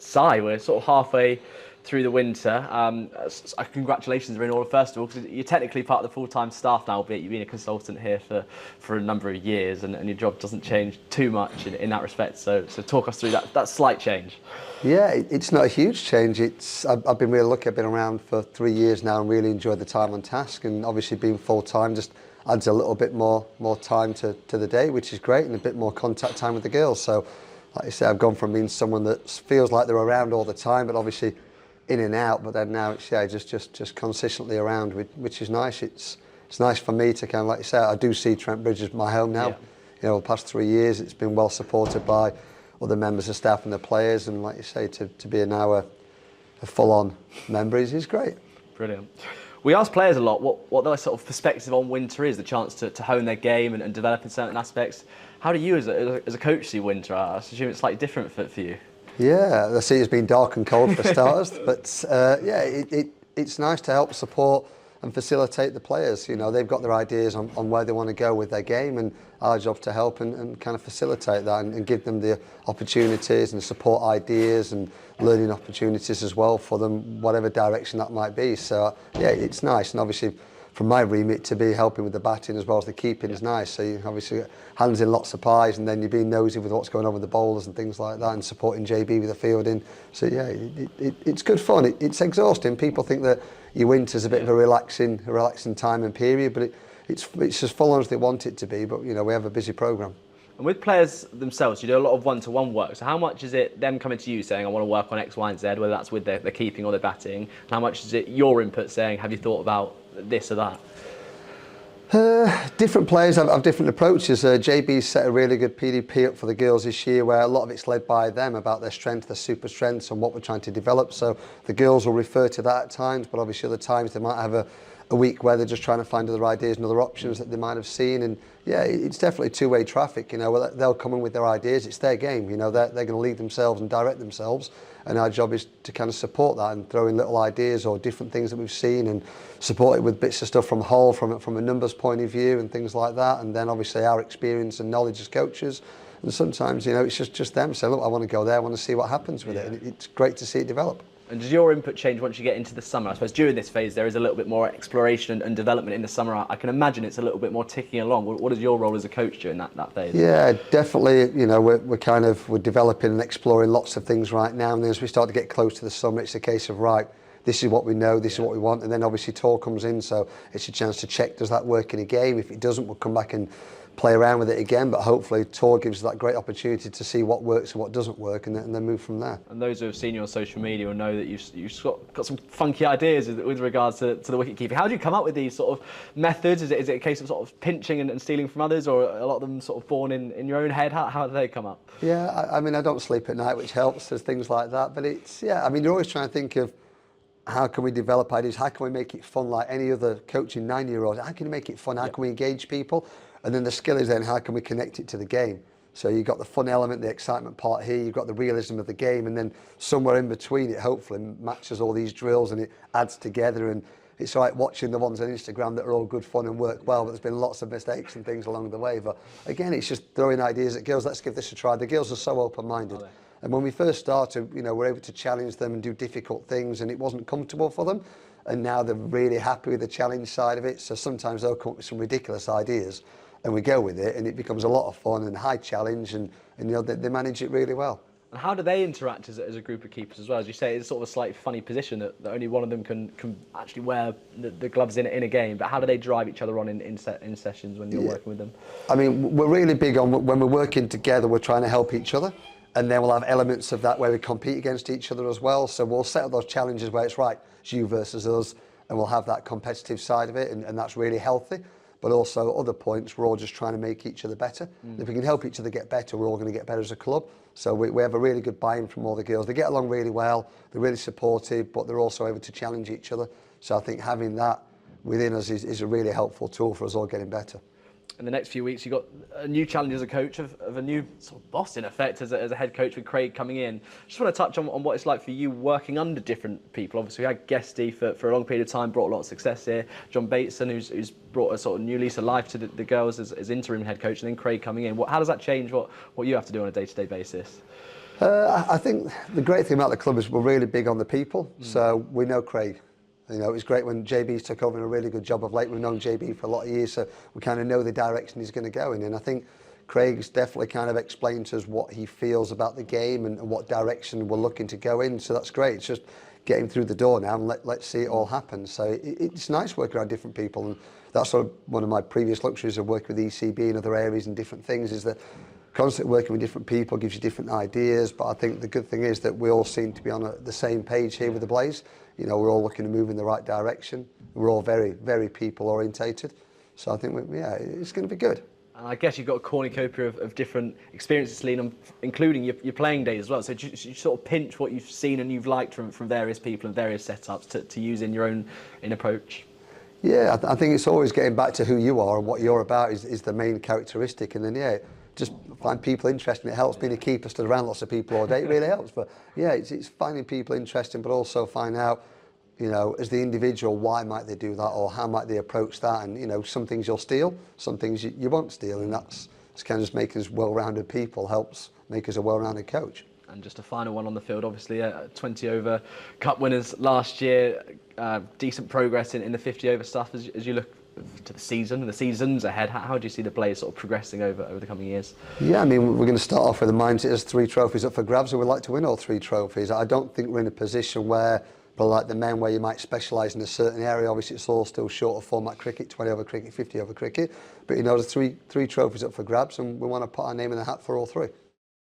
Si, we're sort of halfway through the winter. Congratulations are in order, first of all, because you're technically part of the full-time staff now, albeit you've been a consultant here for a number of years, and your job doesn't change too much in that respect. So talk us through that slight change. Yeah, it's not a huge change. I've been really lucky. I've been around for 3 years now and really enjoyed the time on task. And obviously being full-time just adds a little bit more time to the day, which is great, and a bit more contact time with the girls. So, like I say, I've gone from being someone that feels like they're around all the time, but obviously in and out. But then now it's just consistently around, which is nice. It's nice for me to kind of, like you say, I do see Trent Bridge as my home now. Yeah. You know, the past 3 years it's been well supported by other members of staff and the players, and like you say, to be now a full-on member is great. Brilliant. We ask players a lot what their sort of perspective on winter is, the chance to hone their game and develop in certain aspects. How do you, as a coach, see winter? I assume it's slightly different for you. Yeah, I see it's been dark and cold for starters, but yeah, it's nice to help support and facilitate the players. You know, they've got their ideas on where they want to go with their game, and our job's to help and kind of facilitate that and give them the opportunities and support ideas and learning opportunities as well for them, whatever direction that might be. So yeah, it's nice, and obviously from my remit to be helping with the batting as well as the keeping is nice. So you obviously get hands in lots of pies, and then you're being nosy with what's going on with the bowlers and things like that, and supporting JB with the fielding. So yeah, it's good fun. It's exhausting. People think that your winter's a bit of a relaxing time and period, but it's as full on as they want it to be. But you know, we have a busy programme. And with players themselves, you do a lot of one-to-one work. So how much is it them coming to you saying, I want to work on X, Y, and Z, whether that's with their keeping or their batting? And how much is it your input saying, have you thought about this or that? Different players have different approaches. JB's set a really good PDP up for the girls this year, where a lot of it's led by them about their strength, their super strengths, and what we're trying to develop. So the girls will refer to that at times, but obviously other times they might have a week where they're just trying to find other ideas and other options that they might have seen. And yeah, it's definitely two-way traffic. You know, they'll come in with their ideas. It's their game. You know, they're going to lead themselves and direct themselves, and our job is to kind of support that and throw in little ideas or different things that we've seen and support it with bits of stuff from Hull, from a numbers point of view and things like that. And then obviously our experience and knowledge as coaches. And sometimes, you know, it's just them saying, look, I want to go there, I want to see what happens with it. And it's great to see it develop. And does your input change once you get into the summer? I suppose during this phase there is a little bit more exploration and development in the summer. I can imagine it's a little bit more ticking along. What is your role as a coach during that phase? Yeah, definitely. You know, we're developing and exploring lots of things right now. And then as we start to get close to the summer, it's a case of, right, this is what we know, this is what we want. And then obviously tour comes in, so it's a chance to check, does that work in a game? If it doesn't, we'll come back and play around with it again, but hopefully tour gives us that great opportunity to see what works and what doesn't work, and then move from there. And those who have seen you on social media will know that you've got some funky ideas with regards to the wicket keeping. How do you come up with these sort of methods? Is it a case of sort of pinching and stealing from others, or a lot of them sort of born in your own head? How do they come up? Yeah, I mean, I don't sleep at night, which helps. There's things like that, but I mean, you're always trying to think of how can we develop ideas, how can we make it fun like any other coaching 9-year-old, how can you make it fun, how can we engage people? And then the skill is then how can we connect it to the game? So you've got the fun element, the excitement part here, you've got the realism of the game, and then somewhere in between it hopefully matches all these drills and it adds together. And it's like watching the ones on Instagram that are all good fun and work well, but there's been lots of mistakes and things along the way. But again, it's just throwing ideas at girls, let's give this a try. The girls are so open-minded. And when we first started, you know, we're able to challenge them and do difficult things, and it wasn't comfortable for them. And now they're really happy with the challenge side of it. So sometimes they'll come up with some ridiculous ideas, and we go with it, and it becomes a lot of fun and high challenge, and you know, they manage it really well. And how do they interact as a group of keepers as well? As you say, it's sort of a slightly funny position that only one of them can actually wear the gloves in a game. But how do they drive each other on in sessions when you're working with them? I mean, we're really big on when we're working together, we're trying to help each other. And then we'll have elements of that where we compete against each other as well. So we'll set up those challenges where it's right, it's you versus us, and we'll have that competitive side of it, and that's really healthy. But also other points, we're all just trying to make each other better. If we can help each other get better, we're all going to get better as a club. So we have a really good buy-in from all the girls. They get along really well, they're really supportive, but they're also able to challenge each other. So I think having that within us is a really helpful tool for us all getting better. In the next few weeks, you've got a new challenge as a coach of a new sort of boss, in effect, as a head coach with Craig coming in. Just want to touch on what it's like for you working under different people. Obviously, we had Guesty for a long period of time, brought a lot of success here. John Bateson, who's brought a sort of new lease of life to the girls as interim head coach, and then Craig coming in. How does that change what you have to do on a day-to-day basis? I think the great thing about the club is we're really big on the people. So we know Craig. You know, it was great when JB's took over and a really good job of late. We've known JB for a lot of years, so we kind of know the direction he's going to go in. And I think Craig's definitely kind of explained to us what he feels about the game and what direction we're looking to go in. So that's great. It's just get him through the door now and let's see it all happen. So it's nice working around different people. And that's sort of one of my previous luxuries of working with ECB and other areas and different things, is that constantly working with different people gives you different ideas. But I think the good thing is that we all seem to be on the same page here with the Blaze. You know, we're all looking to move in the right direction. We're all very, very people orientated. So I think, it's going to be good. And I guess you've got a cornucopia of different experiences to lean on, including your playing days as well. So you sort of pinch what you've seen and you've liked from various people and various setups to use in your own approach. Yeah, I think it's always getting back to who you are and what you're about is the main characteristic. And then, just find people interesting. It helps. Being a keeper, stood around lots of people all day, it really helps. But it's finding people interesting, but also find out, you know, as the individual, why might they do that, or how might they approach that? And, you know, some things you'll steal, some things you won't steal, and it's kind of just making us well-rounded people helps make us a well-rounded coach. And just a final one on the field, obviously, 20 over cup winners last year, decent progress in the 50 over stuff as you look to the season and the seasons ahead. How do you see the Blaze sort of progressing over the coming years? Yeah, I mean, we're going to start off with the mindset as 3 trophies up for grabs, and we'd like to win all 3 trophies. I don't think we're in a position where, but like the men, where you might specialise in a certain area. Obviously, it's all still shorter format cricket, 20 over cricket, 50 over cricket. But, you know, there's three trophies up for grabs, and we want to put our name in the hat for all 3.